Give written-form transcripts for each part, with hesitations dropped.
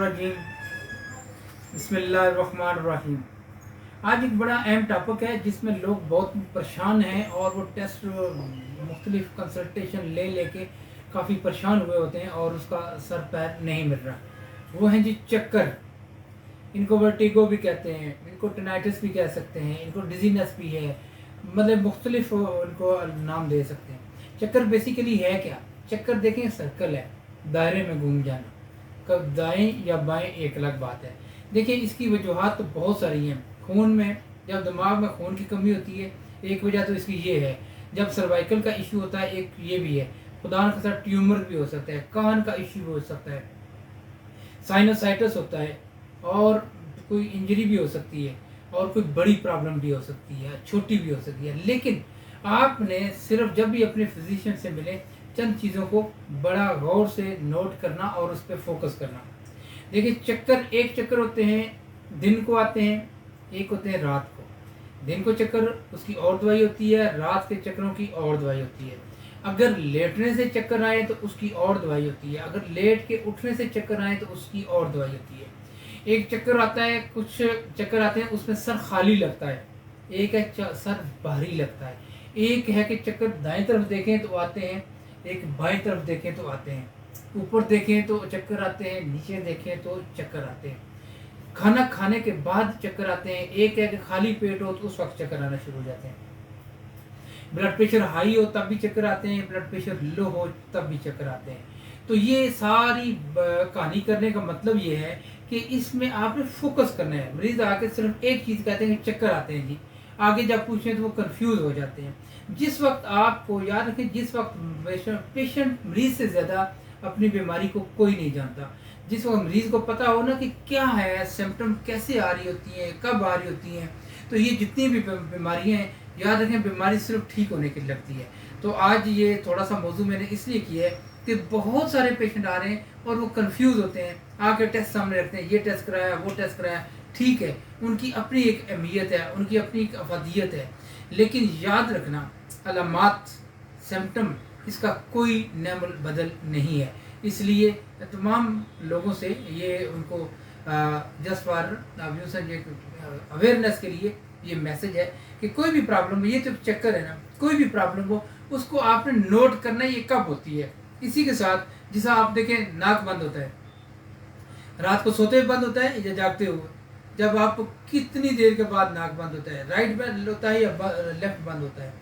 रजीम बिस्मिल्लाहिर्रहमानिर्रहीम। आज एक बड़ा अहम टॉपिक है जिसमें लोग बहुत परेशान हैं और वो टेस्ट मुख्तलिफ कंसल्टेशन ले लेके काफ़ी परेशान हुए होते हैं और उसका सर पैर नहीं मिल रहा। वो हैं जी चक्कर। इनको वर्टिगो भी कहते हैं, इनको टेनाइटिस भी कह सकते हैं, इनको डिजीनेस भी है, मतलब मुख्तलिफ उनको नाम दे सकते हैं। चक्कर बेसिकली है क्या? चक्कर देखें सर्कल है, दायरे में घूम जाना, कब दाएं या बाएं एक अलग बात है। देखिए इसकी वजूहात तो बहुत सारी हैं। खून में, जब दिमाग में खून की कमी होती है एक वजह तो इसकी ये है। जब सर्वाइकल का इशू होता है एक ये भी है। खुदा के साथ ट्यूमर भी हो सकता है, कान का इशू भी हो सकता है, साइनोसाइटिस होता है, और कोई इंजरी भी हो सकती है, और कोई बड़ी प्रॉब्लम भी हो सकती है, छोटी भी हो सकती है। लेकिन आपने सिर्फ जब भी अपने फिजिशियन से मिले चंद चीज़ों को बड़ा गौर से नोट करना और उस पर फोकस करना। देखिए चक्कर, एक चक्कर होते हैं दिन को आते हैं, एक होते हैं रात को। दिन को चक्कर उसकी और दवाई होती है, रात के चक्करों की और दवाई होती है। अगर लेटने से चक्कर आए तो उसकी और दवाई होती है, अगर लेट के उठने से चक्कर आए तो उसकी और दवाई होती है। एक चक्कर आता है, कुछ चक्कर आते हैं उसमें सर खाली लगता है, एक है सर भारी लगता है, एक है कि चक्कर दाएं तरफ देखें तो आते हैं, एक बाएं तरफ देखें तो आते हैं, ऊपर देखें तो चक्कर आते हैं, नीचे देखें तो चक्कर आते हैं, खाना खाने के बाद चक्कर आते हैं, एक है कि खाली पेट हो तो उस वक्त चक्कर आना शुरू हो जाते हैं, ब्लड प्रेशर हाई हो तब भी चक्कर आते हैं, ब्लड प्रेशर लो हो तब भी चक्कर आते हैं। तो ये सारी कहानी करने का मतलब ये है कि इसमें आपने फोकस करना है। मरीज आके सिर्फ एक चीज़ कहते हैं कि चक्कर आते हैं जी, आगे जब पूछें तो वो कंफ्यूज हो जाते हैं। जिस वक्त आपको याद रखें, जिस वक्त पेशेंट मरीज से ज़्यादा अपनी बीमारी को कोई नहीं जानता, जिस वक्त मरीज को पता हो ना कि क्या है, सिम्टम कैसे आ रही होती हैं, कब आ रही होती हैं, तो ये जितनी भी बीमारियाँ हैं याद रखें बीमारी सिर्फ ठीक होने की लगती है। तो आज ये थोड़ा सा मौजू मैंने इसलिए किया है कि बहुत सारे पेशेंट आ रहे हैं और वो कंफ्यूज होते हैं, आके टेस्ट सामने रखते हैं, ये टेस्ट कराया, वो टेस्ट कराया, ठीक है, उनकी अपनी एक अहमियत है, उनकी अपनी एक अफादियत है, लेकिन याद रखना अलामात, सिम्टम, इसका कोई नेमल बदल नहीं है। इसलिए तमाम लोगों से ये उनको जस्ट फॉर अवेयरनेस के लिए ये मैसेज है कि कोई भी प्रॉब्लम, ये तो चक्कर है ना, कोई भी प्रॉब्लम हो उसको आपने नोट करना है ये कब होती है। इसी के साथ जैसा आप देखें नाक बंद होता है, रात को सोते हुए बंद होता है या जागते हुए, जब आप कितनी देर के बाद नाक बंद होता है, राइट बंद होता है या लेफ्ट बंद होता है,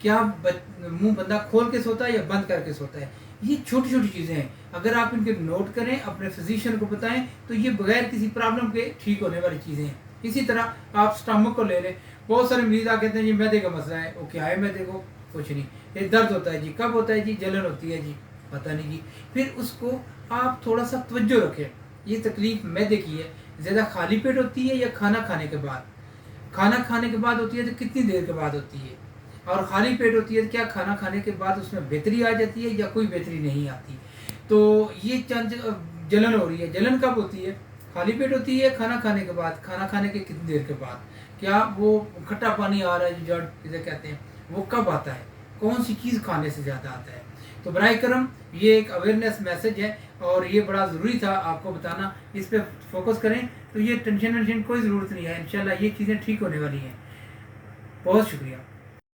क्या मुंह बंदा खोल के सोता है या बंद करके सोता है। ये छोटी छोटी चीज़ें हैं, अगर आप इनके नोट करें, अपने फिजिशियन को बताएं, तो ये बगैर किसी प्रॉब्लम के ठीक होने वाली चीज़ें हैं। इसी तरह आप स्टमक को ले लें, बहुत सारे मरीज आ कहते हैं जी मैदे का मसला है, वो क्या है मैदे को, कुछ नहीं, ये दर्द होता है जी, कब होता है जी, जलन होती है जी, पता नहीं जी। फिर उसको आप थोड़ा सा तवज्जो रखें, ये तकलीफ मैदे की है, ज़्यादा खाली पेट होती है या खाना खाने के बाद, खाना खाने के बाद होती है तो कितनी देर के बाद होती है, और खाली पेट होती है तो क्या खाना खाने के बाद उसमें बेहतरी आ जाती है या कोई बेहतरी नहीं आती। तो ये चंद जलन हो रही है, जलन कब होती है, खाली पेट होती है, खाना खाने के बाद, खाना खाने के कितनी देर के बाद, क्या वो खट्टा पानी आ रहा है जो जड़ जिसे कहते हैं वो कब आता है, कौन सी चीज़ खाने से ज़्यादा आता है। तो बराए करम ये एक अवेयरनेस मैसेज है और ये बड़ा ज़रूरी था आपको बताना। इस पर फोकस करें तो ये टेंशन वेंशन कोई ज़रूरत नहीं है, इंशाल्लाह ये चीज़ें ठीक होने वाली हैं। बहुत शुक्रिया।